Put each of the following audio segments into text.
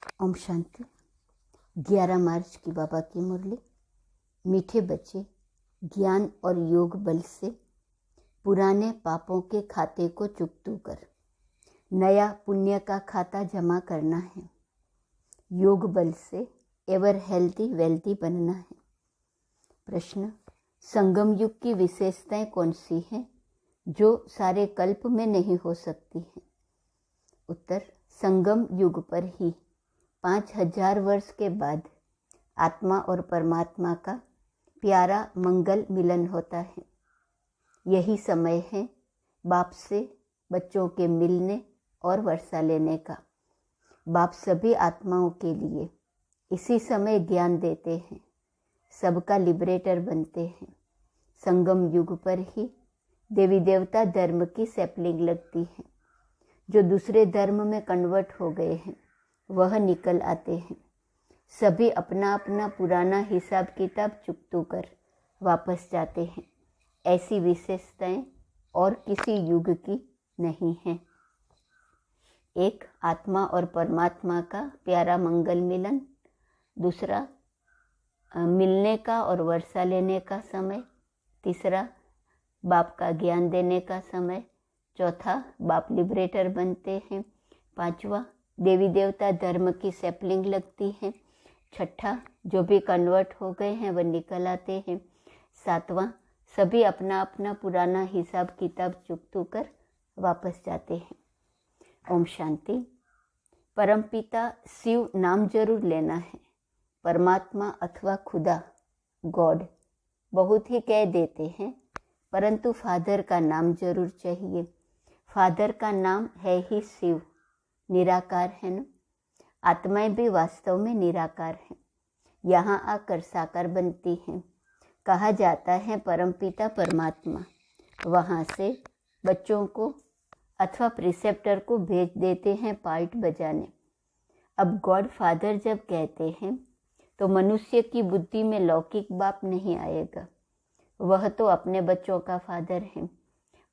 ओम शांति। 11 मार्च की बाबा की मुरली। मीठे बच्चे, ज्ञान और योग बल से पुराने पापों के खाते को चुकतू कर नया पुण्य का खाता जमा करना है। योग बल से एवर हेल्थी वेल्थी बनना है। प्रश्न: संगम युग की विशेषताएं कौन सी हैं जो सारे कल्प में नहीं हो सकती हैं? उत्तर: संगम युग पर ही 5000 वर्ष के बाद आत्मा और परमात्मा का प्यारा मंगल मिलन होता है। यही समय है बाप से बच्चों के मिलने और वर्षा लेने का। बाप सभी आत्माओं के लिए इसी समय ज्ञान देते हैं, सबका लिबरेटर बनते हैं। संगम युग पर ही देवी देवता धर्म की सैपलिंग लगती है। जो दूसरे धर्म में कन्वर्ट हो गए हैं वह निकल आते हैं। सभी अपना अपना पुराना हिसाब किताब चुकतू कर वापस जाते हैं। ऐसी विशेषताएं और किसी युग की नहीं हैं। एक, आत्मा और परमात्मा का प्यारा मंगल मिलन। दूसरा, मिलने का और वर्षा लेने का समय। तीसरा, बाप का ज्ञान देने का समय। चौथा, बाप लिबरेटर बनते हैं। पांचवा, देवी देवता धर्म की सैपलिंग लगती है। छठा, जो भी कन्वर्ट हो गए हैं वह निकल आते हैं। सातवां, सभी अपना अपना पुराना हिसाब किताब चुकतू कर वापस जाते हैं। ओम शांति। परमपिता शिव नाम जरूर लेना है। परमात्मा अथवा खुदा, गॉड बहुत ही कह देते हैं, परंतु फादर का नाम जरूर चाहिए। फादर का नाम है ही शिव, निराकार है ना। आत्माएं भी वास्तव में निराकार हैं, यहाँ आकर साकार बनती हैं। कहा जाता है परमपिता परमात्मा वहाँ से बच्चों को अथवा प्रिसेप्टर को भेज देते हैं पार्ट बजाने। अब गॉड फादर जब कहते हैं तो मनुष्य की बुद्धि में लौकिक बाप नहीं आएगा, वह तो अपने बच्चों का फादर है।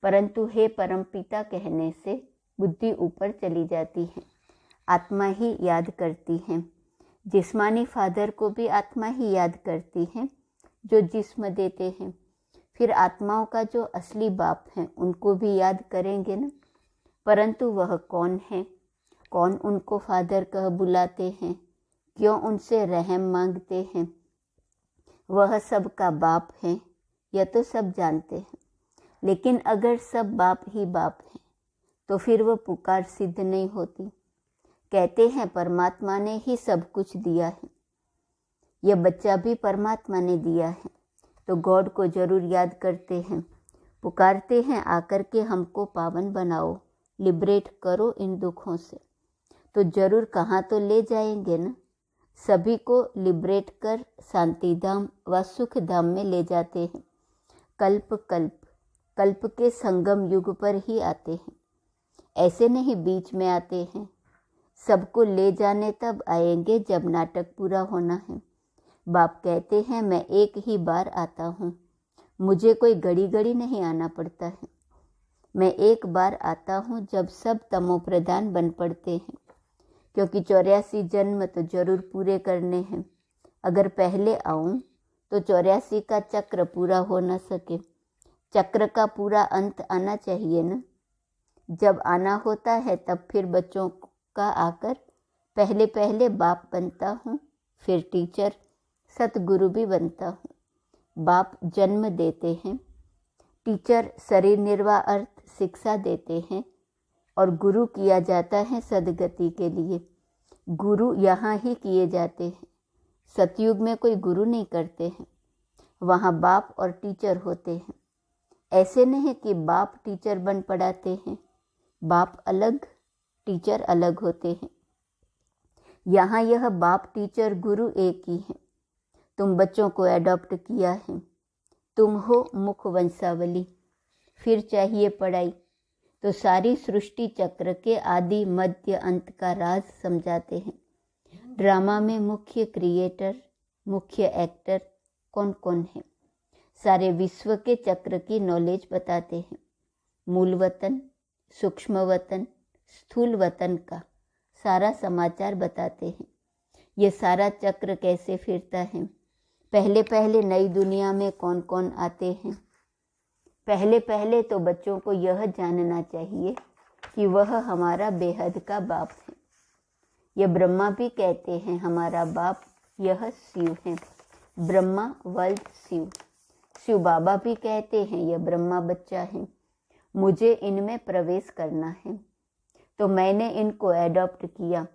परंतु हे परमपिता कहने से बुद्धि ऊपर चली जाती है, आत्मा ही याद करती है। जिस्मानी फादर को भी आत्मा ही याद करती है जो जिस्म देते हैं। फिर आत्माओं का जो असली बाप है उनको भी याद करेंगे ना। परंतु वह कौन है, कौन उनको फादर कह बुलाते हैं, क्यों उनसे रहम मांगते हैं? वह सबका बाप है, यह तो सब जानते हैं। लेकिन अगर सब बाप ही बाप हैं तो फिर वह पुकार सिद्ध नहीं होती। कहते हैं परमात्मा ने ही सब कुछ दिया है, यह बच्चा भी परमात्मा ने दिया है, तो गॉड को जरूर याद करते हैं, पुकारते हैं आकर के हमको पावन बनाओ, लिबरेट करो इन दुखों से। तो जरूर कहाँ तो ले जाएंगे ना। सभी को लिबरेट कर शांति धाम व सुख धाम में ले जाते हैं। कल्प कल्प कल्प के संगम युग पर ही आते हैं, ऐसे नहीं बीच में आते हैं। सबको ले जाने तब आएंगे जब नाटक पूरा होना है। बाप कहते हैं मैं एक ही बार आता हूँ, मुझे कोई घड़ी घड़ी नहीं आना पड़ता है। मैं एक बार आता हूँ जब सब तमो प्रधान बन पड़ते हैं, क्योंकि 84 जन्म तो जरूर पूरे करने हैं। अगर पहले आऊँ तो 84 का चक्र पूरा हो न सके। चक्र का पूरा अंत आना चाहिए ना। जब आना होता है तब फिर बच्चों का आकर पहले पहले बाप बनता हूँ, फिर टीचर सतगुरु भी बनता हूँ। बाप जन्म देते हैं, टीचर शरीर निर्वाह अर्थ शिक्षा देते हैं, और गुरु किया जाता है सदगति के लिए। गुरु यहाँ ही किए जाते हैं, सतयुग में कोई गुरु नहीं करते हैं, वहाँ बाप और टीचर होते हैं। ऐसे नहीं कि बाप टीचर बन पढ़ाते हैं, बाप अलग टीचर अलग होते हैं। यहाँ यह बाप टीचर गुरु एक ही है। तुम बच्चों को एडॉप्ट किया है, तुम हो मुख वंशावली। फिर चाहिए पढ़ाई तो सारी सृष्टि चक्र के आदि मध्य अंत का राज समझाते हैं। ड्रामा में मुख्य क्रिएटर मुख्य एक्टर कौन कौन है, सारे विश्व के चक्र की नॉलेज बताते हैं। मूल वतन, सूक्ष्म वतन, स्थूल वतन का सारा समाचार बताते हैं। ये सारा चक्र कैसे फिरता है। पहले पहले नई दुनिया में कौन कौन आते हैं। पहले पहले तो बच्चों को यह जानना चाहिए कि वह हमारा बेहद का बाप है। यह ब्रह्मा भी कहते हैं हमारा बाप यह शिव है। ब्रह्मा वर्ल्ड शिव। शिव बाबा भी कहते हैं यह ब्रह्मा बच्चा है, मुझे इनमें प्रवेश करना है। तो मैंने इनको एडॉप्ट किया।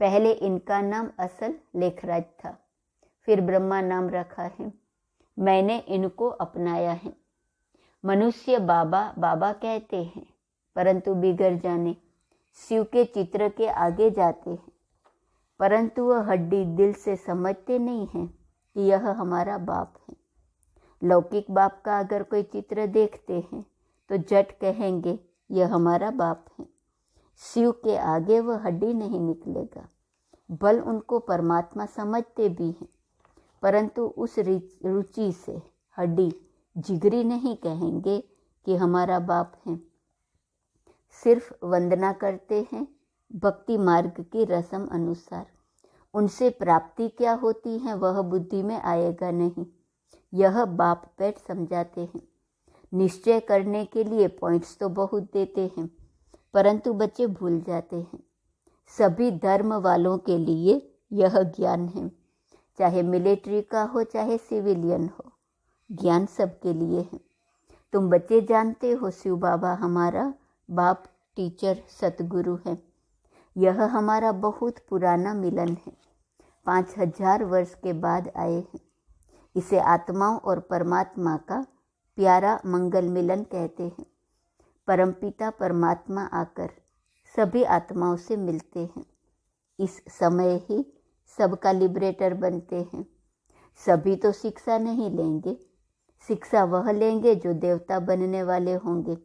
पहले इनका नाम असल लेखराज था, फिर ब्रह्मा नाम रखा है। मैंने इनको अपनाया है। मनुष्य बाबा बाबा कहते हैं, परंतु बिगड़ जाने शिव के चित्र के आगे जाते हैं, परंतु वह हड्डी दिल से समझते नहीं हैं कि यह हमारा बाप है। लौकिक बाप का अगर कोई चित्र देखते हैं तो झट कहेंगे यह हमारा बाप है। शिव के आगे वह हड्डी नहीं निकलेगा। बल उनको परमात्मा समझते भी हैं, परंतु उस रुचि से हड्डी जिगरी नहीं कहेंगे कि हमारा बाप है। सिर्फ वंदना करते हैं भक्ति मार्ग की रस्म अनुसार। उनसे प्राप्ति क्या होती है वह बुद्धि में आएगा नहीं। यह बाप पेट समझाते हैं। निश्चय करने के लिए पॉइंट्स तो बहुत देते हैं, परंतु बच्चे भूल जाते हैं। सभी धर्म वालों के लिए यह ज्ञान है, चाहे मिलिट्री का हो चाहे सिविलियन हो, ज्ञान सबके लिए है। तुम बच्चे जानते हो शिव बाबा हमारा बाप टीचर सतगुरु है। यह हमारा बहुत पुराना मिलन है, 5000 वर्ष के बाद आए हैं। इसे आत्माओं और परमात्मा का प्यारा मंगल मिलन कहते हैं। परमपिता परमात्मा आकर सभी आत्माओं से मिलते हैं। इस समय ही सबका लिबरेटर बनते हैं। सभी तो शिक्षा नहीं लेंगे, शिक्षा वह लेंगे जो देवता बनने वाले होंगे।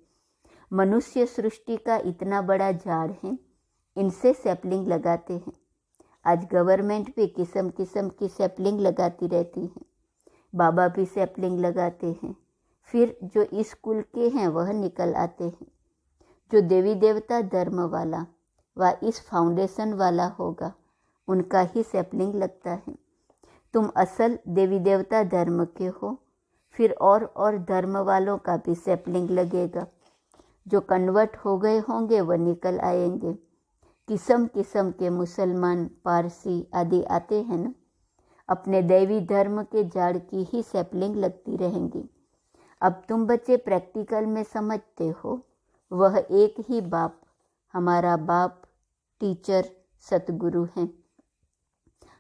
मनुष्य सृष्टि का इतना बड़ा झाड़ है, इनसे सैपलिंग लगाते हैं। आज गवर्नमेंट भी किस्म किस्म की सैपलिंग लगाती रहती है। बाबा भी सैपलिंग लगाते हैं। फिर जो स्कूल के हैं वह निकल आते हैं। जो देवी देवता धर्म वाला व इस फाउंडेशन वाला होगा उनका ही सैपलिंग लगता है। तुम असल देवी देवता धर्म के हो, फिर और धर्म वालों का भी सैपलिंग लगेगा। जो कन्वर्ट हो गए होंगे वह निकल आएंगे। किस्म किस्म के मुसलमान पारसी आदि आते हैं ना, अपने दैवी धर्म के झाड़ की ही सैपलिंग लगती रहेंगी। अब तुम बच्चे प्रैक्टिकल में समझते हो, वह एक ही बाप हमारा बाप टीचर सतगुरु हैं।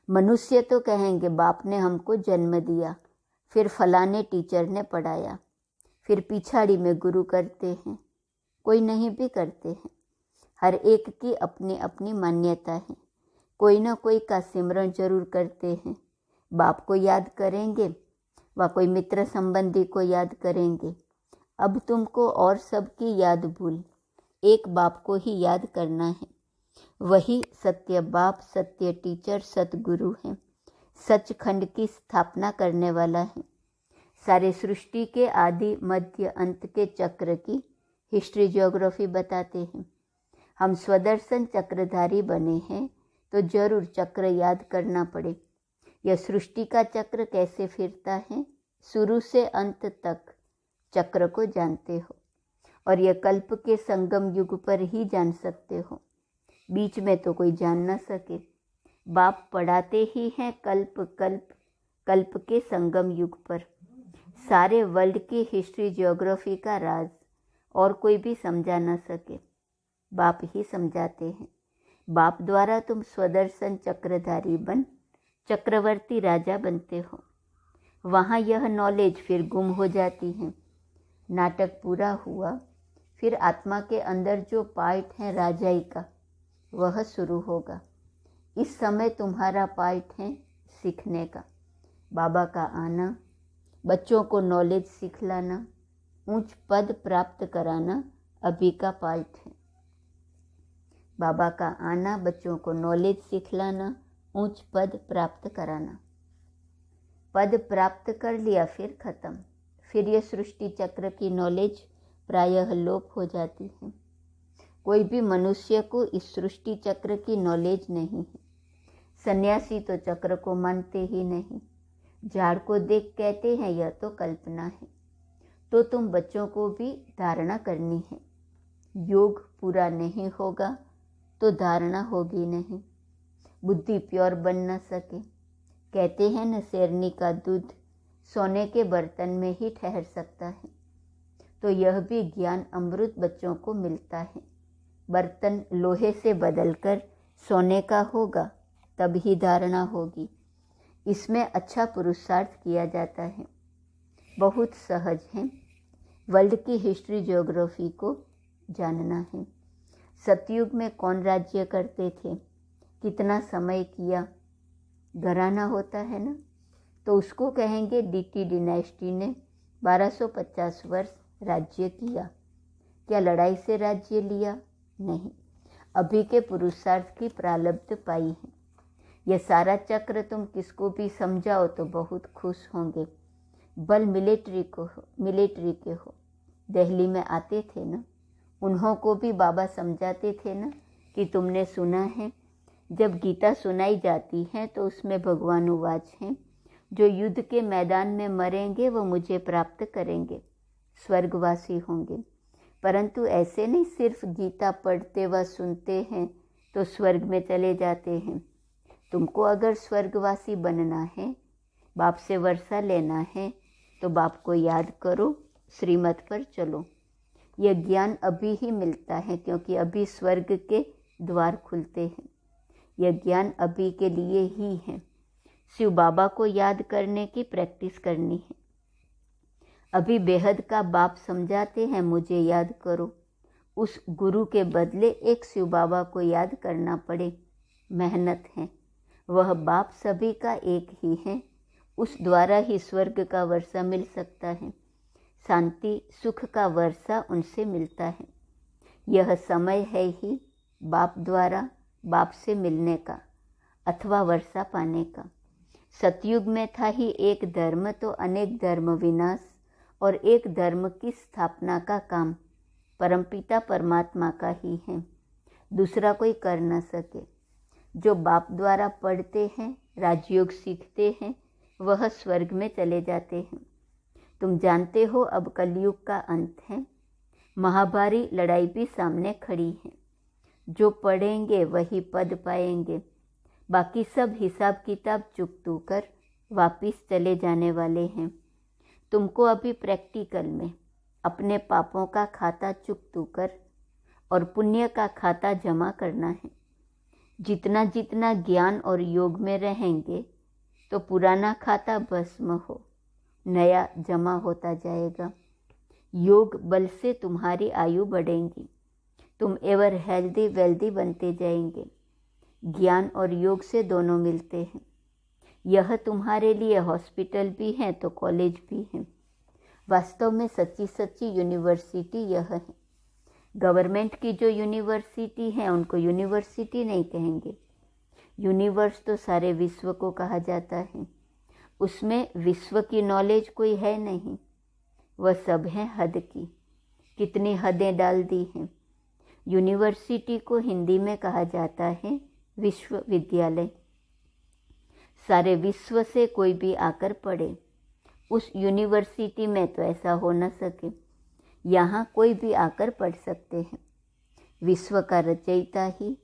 मनुष्य तो कहेंगे बाप ने हमको जन्म दिया, फिर फलाने टीचर ने पढ़ाया, फिर पिछाड़ी में गुरु करते हैं। कोई नहीं भी करते हैं। हर एक की अपनी अपनी मान्यता है। कोई ना कोई का सिमरन जरूर करते हैं। बाप को याद करेंगे व कोई मित्र संबंधी को याद करेंगे। अब तुमको और सबकी याद भूल एक बाप को ही याद करना है। वही सत्य बाप, सत्य टीचर, सतगुरु है। सचखंड की स्थापना करने वाला है। सारे सृष्टि के आदि मध्य अंत के चक्र की हिस्ट्री ज्योग्राफी बताते हैं। हम स्वदर्शन चक्रधारी बने हैं तो जरूर चक्र याद करना पड़े। यह सृष्टि का चक्र कैसे फिरता है, शुरू से अंत तक चक्र को जानते हो, और यह कल्प के संगम युग पर ही जान सकते हो। बीच में तो कोई जान न सके। बाप पढ़ाते ही हैं कल्प कल्प कल्प के संगम युग पर। सारे वर्ल्ड की हिस्ट्री ज्योग्राफी का राज और कोई भी समझा न सके, बाप ही समझाते हैं। बाप द्वारा तुम स्वदर्शन चक्रधारी बन चक्रवर्ती राजा बनते हो। वहाँ यह नॉलेज फिर गुम हो जाती है। नाटक पूरा हुआ, फिर आत्मा के अंदर जो पार्ट है राजाई का वह शुरू होगा। इस समय तुम्हारा पार्ट है सीखने का, बाबा का आना, बच्चों को नॉलेज सिखलाना, उच्च पद प्राप्त कराना अभी का पार्ट है। बाबा का आना, बच्चों को नॉलेज सिखलाना, उच्च पद प्राप्त कराना। पद प्राप्त कर लिया फिर खत्म। फिर ये सृष्टि चक्र की नॉलेज प्रायः लोप हो जाती है। कोई भी मनुष्य को इस सृष्टि चक्र की नॉलेज नहीं है। सन्यासी तो चक्र को मानते ही नहीं, झाड़ को देख कहते हैं यह तो कल्पना है। तो तुम बच्चों को भी धारणा करनी है। योग पूरा नहीं होगा तो धारणा होगी नहीं, बुद्धि प्योर बन न सके। कहते हैं न, शेरनी का दूध सोने के बर्तन में ही ठहर सकता है। तो यह भी ज्ञान अमृत बच्चों को मिलता है। बर्तन लोहे से बदलकर सोने का होगा तब ही धारणा होगी। इसमें अच्छा पुरुषार्थ किया जाता है, बहुत सहज है। वर्ल्ड की हिस्ट्री ज्योग्राफी को जानना है। सतयुग में कौन राज्य करते थे, कितना समय किया, घराना होता है ना, तो उसको कहेंगे डीटी डिनेस्टी ने 1250 वर्ष राज्य किया। क्या लड़ाई से राज्य लिया? नहीं, अभी के पुरुषार्थ की प्रारब्ध पाई है। यह सारा चक्र तुम किसको भी समझाओ तो बहुत खुश होंगे। बल मिलिट्री के हो। दिल्ली में आते थे ना, उन्हों को भी बाबा समझाते थे ना कि तुमने सुना है जब गीता सुनाई जाती है तो उसमें भगवान उवाच हैं, जो युद्ध के मैदान में मरेंगे वो मुझे प्राप्त करेंगे, स्वर्गवासी होंगे। परंतु ऐसे नहीं सिर्फ गीता पढ़ते व सुनते हैं तो स्वर्ग में चले जाते हैं। तुमको अगर स्वर्गवासी बनना है, बाप से वर्षा लेना है, तो बाप को याद करो, श्रीमत पर चलो। यह ज्ञान अभी ही मिलता है क्योंकि अभी स्वर्ग के द्वार खुलते हैं। यह ज्ञान अभी के लिए ही है। शिव बाबा को याद करने की प्रैक्टिस करनी है। अभी बेहद का बाप समझाते हैं मुझे याद करो। उस गुरु के बदले एक शिव बाबा को याद करना पड़े, मेहनत है। वह बाप सभी का एक ही है, उस द्वारा ही स्वर्ग का वर्षा मिल सकता है। शांति सुख का वर्षा उनसे मिलता है। यह समय है ही बाप द्वारा बाप से मिलने का अथवा वर्षा पाने का। सतयुग में था ही एक धर्म तो अनेक धर्म विनाश और एक धर्म की स्थापना का काम परमपिता परमात्मा का ही है, दूसरा कोई कर न सके। जो बाप द्वारा पढ़ते हैं, राजयोग सीखते हैं, वह स्वर्ग में चले जाते हैं। तुम जानते हो अब कलयुग का अंत है। महाभारी लड़ाई भी सामने खड़ी है। जो पढ़ेंगे वही पद पाएंगे, बाकी सब हिसाब किताब चुकतू कर वापिस चले जाने वाले हैं। तुमको अभी प्रैक्टिकल में अपने पापों का खाता चुकतू कर और पुण्य का खाता जमा करना है। जितना जितना ज्ञान और योग में रहेंगे तो पुराना खाता भस्म हो, नया जमा होता जाएगा। योग बल से तुम्हारी आयु बढ़ेगी, तुम एवर हेल्दी वेल्दी बनते जाएंगे। ज्ञान और योग से दोनों मिलते हैं। यह तुम्हारे लिए हॉस्पिटल भी है तो कॉलेज भी है। वास्तव में सच्ची सच्ची यूनिवर्सिटी यह है। गवर्नमेंट की जो यूनिवर्सिटी है उनको यूनिवर्सिटी नहीं कहेंगे। यूनिवर्स तो सारे विश्व को कहा जाता है। उसमें विश्व की नॉलेज कोई है नहीं, वह सब है हद की। कितनी हदें डाल दी हैं। यूनिवर्सिटी को हिंदी में कहा जाता है विश्वविद्यालय। सारे विश्व से कोई भी आकर पढ़े। उस यूनिवर्सिटी में तो ऐसा हो न सके। यहाँ कोई भी आकर पढ़ सकते हैं। विश्व का रचयिता ही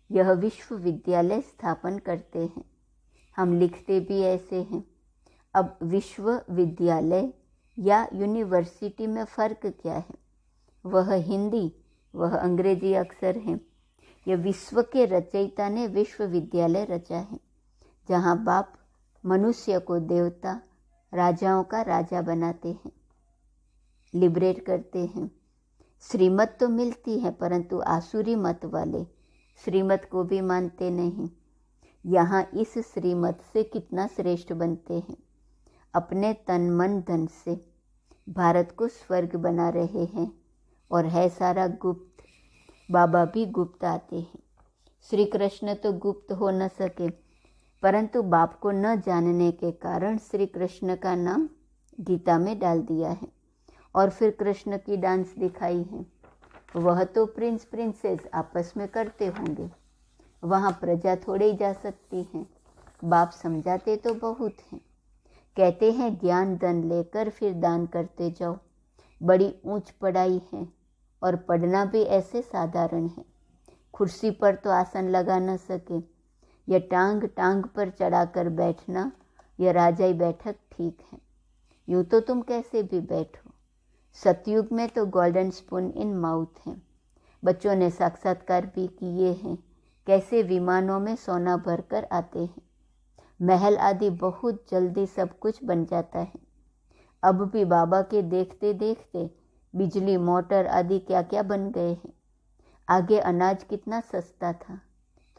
यह विश्वविद्यालय स्थापन करते हैं। हम लिखते भी ऐसे हैं। अब विश्वविद्यालय या यूनिवर्सिटी में फ़र्क क्या है? वह हिंदी, वह अंग्रेजी अक्षर हैं। यह विश्व के रचयिता ने विश्वविद्यालय रचा है, जहाँ बाप मनुष्य को देवता, राजाओं का राजा बनाते हैं, लिबरेट करते हैं। श्रीमत तो मिलती है परंतु आसुरी मत वाले श्रीमत को भी मानते नहीं। यहाँ इस श्रीमत से कितना श्रेष्ठ बनते हैं। अपने तन मन धन से भारत को स्वर्ग बना रहे हैं और है सारा गुप्त। बाबा भी गुप्त आते हैं। श्री कृष्ण तो गुप्त हो न सके, परंतु बाप को न जानने के कारण श्री कृष्ण का नाम गीता में डाल दिया है और फिर कृष्ण की डांस दिखाई है। वह तो प्रिंस प्रिंसेस आपस में करते होंगे, वहाँ प्रजा थोड़े ही जा सकती हैं। बाप समझाते तो बहुत हैं, कहते हैं ज्ञान धन लेकर फिर दान करते जाओ। बड़ी ऊंच पढ़ाई है और पढ़ना भी ऐसे साधारण है। कुर्सी पर तो आसन लगा न सके, यह टांग टांग पर चढ़ाकर बैठना, यह राजाई बैठक ठीक है। यूं तो तुम कैसे भी बैठो। सतयुग में तो गोल्डन स्पून इन माउथ है। बच्चों ने साक्षात्कार भी किए हैं, कैसे विमानों में सोना भरकर आते हैं। महल आदि बहुत जल्दी सब कुछ बन जाता है। अब भी बाबा के देखते देखते बिजली मोटर आदि क्या क्या बन गए हैं। आगे अनाज कितना सस्ता था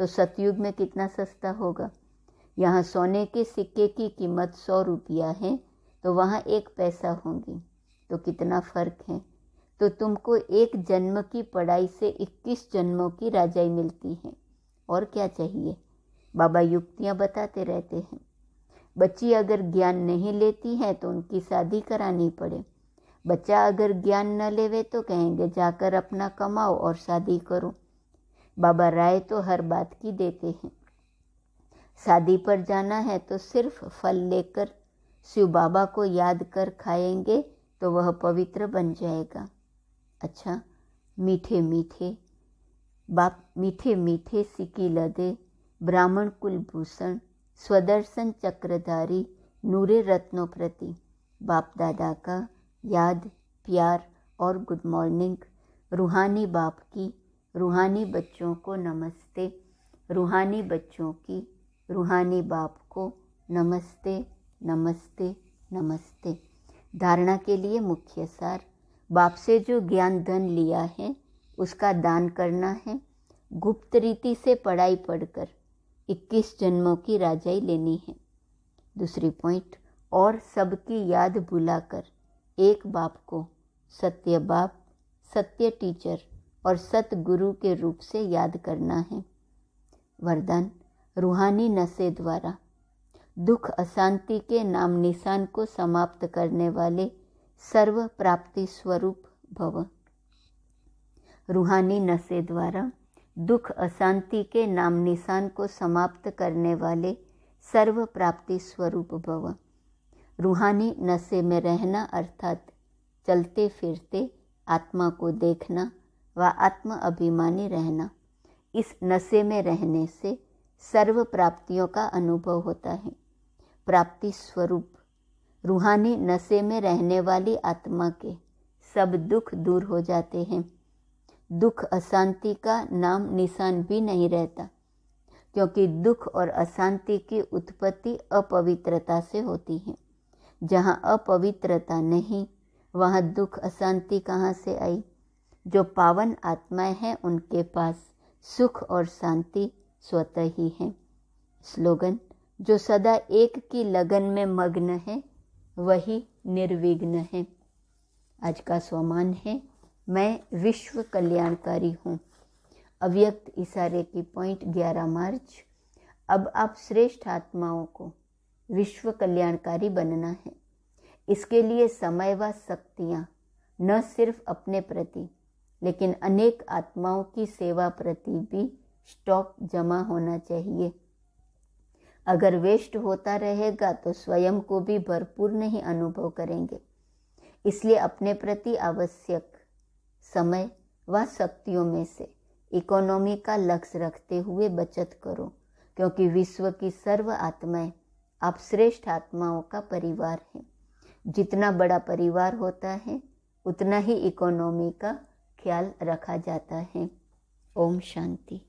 तो सतयुग में कितना सस्ता होगा। यहाँ सोने के सिक्के की कीमत 100 रुपया है तो वहाँ 1 पैसा होगी, तो कितना फर्क है। तो तुमको 1 जन्म की पढ़ाई से 21 जन्मों की राजाई मिलती है, और क्या चाहिए। बाबा युक्तियाँ बताते रहते हैं। बच्ची अगर ज्ञान नहीं लेती है तो उनकी शादी करानी पड़े। बच्चा अगर ज्ञान न लेवे तो कहेंगे जाकर अपना कमाओ और शादी करो। बाबा राय तो हर बात की देते हैं। शादी पर जाना है तो सिर्फ फल लेकर शिव बाबा को याद कर खाएंगे तो वह पवित्र बन जाएगा। अच्छा, मीठे मीठे बाप, मीठे मीठे सिकी लदे, ब्राह्मण कुलभूषण, स्वदर्शन चक्रधारी, नूरे रत्नों प्रति बाप दादा का याद, प्यार और गुड मॉर्निंग। रूहानी बाप की रूहानी बच्चों को नमस्ते। रूहानी बच्चों की रूहानी बाप को नमस्ते नमस्ते नमस्ते। धारणा के लिए मुख्य सार। बाप से जो ज्ञान धन लिया है उसका दान करना है। गुप्त रीति से पढ़ाई पढ़कर 21 जन्मों की राजाई लेनी है। दूसरी पॉइंट, और सबकी याद भुलाकर एक बाप को सत्य बाप, सत्य टीचर और सतगुरु के रूप से याद करना है। वरदान, रूहानी नशे द्वारा दुख अशांति के नाम निशान को समाप्त करने वाले सर्व प्राप्ति स्वरूप भव। रूहानी नशे द्वारा दुख अशांति के नाम निशान को समाप्त करने वाले सर्व प्राप्ति स्वरूप भव। रूहानी नशे में रहना अर्थात चलते फिरते आत्मा को देखना व आत्म अभिमानी रहना। इस नशे में रहने से सर्व प्राप्तियों का अनुभव होता है। प्राप्ति स्वरूप रूहानी नशे में रहने वाली आत्मा के सब दुख दूर हो जाते हैं। दुख अशांति का नाम निशान भी नहीं रहता, क्योंकि दुख और अशांति की उत्पत्ति अपवित्रता से होती है। जहाँ अपवित्रता नहीं वहाँ दुख अशांति कहाँ से आई। जो पावन आत्माएं हैं उनके पास सुख और शांति स्वतः ही है। स्लोगन, जो सदा एक की लगन में मग्न है वही निर्विघ्न है। आज का स्वमान है, मैं विश्व कल्याणकारी हूँ। अव्यक्त इशारे की पॉइंट 11 मार्च। अब आप श्रेष्ठ आत्माओं को विश्व कल्याणकारी बनना है। इसके लिए समय व शक्तियाँ न सिर्फ अपने प्रति लेकिन अनेक आत्माओं की सेवा प्रति भी स्टॉक जमा होना चाहिए। अगर वेस्ट होता रहेगा तो स्वयं को भी भरपूर नहीं अनुभव करेंगे। इसलिए अपने प्रति आवश्यक समय व शक्तियों में से इकोनॉमी का लक्ष्य रखते हुए बचत करो, क्योंकि विश्व की सर्व आत्माएं आप श्रेष्ठ आत्माओं का परिवार हैं। जितना बड़ा परिवार होता है उतना ही इकोनॉमी का ख्याल रखा जाता है। ओम शांति।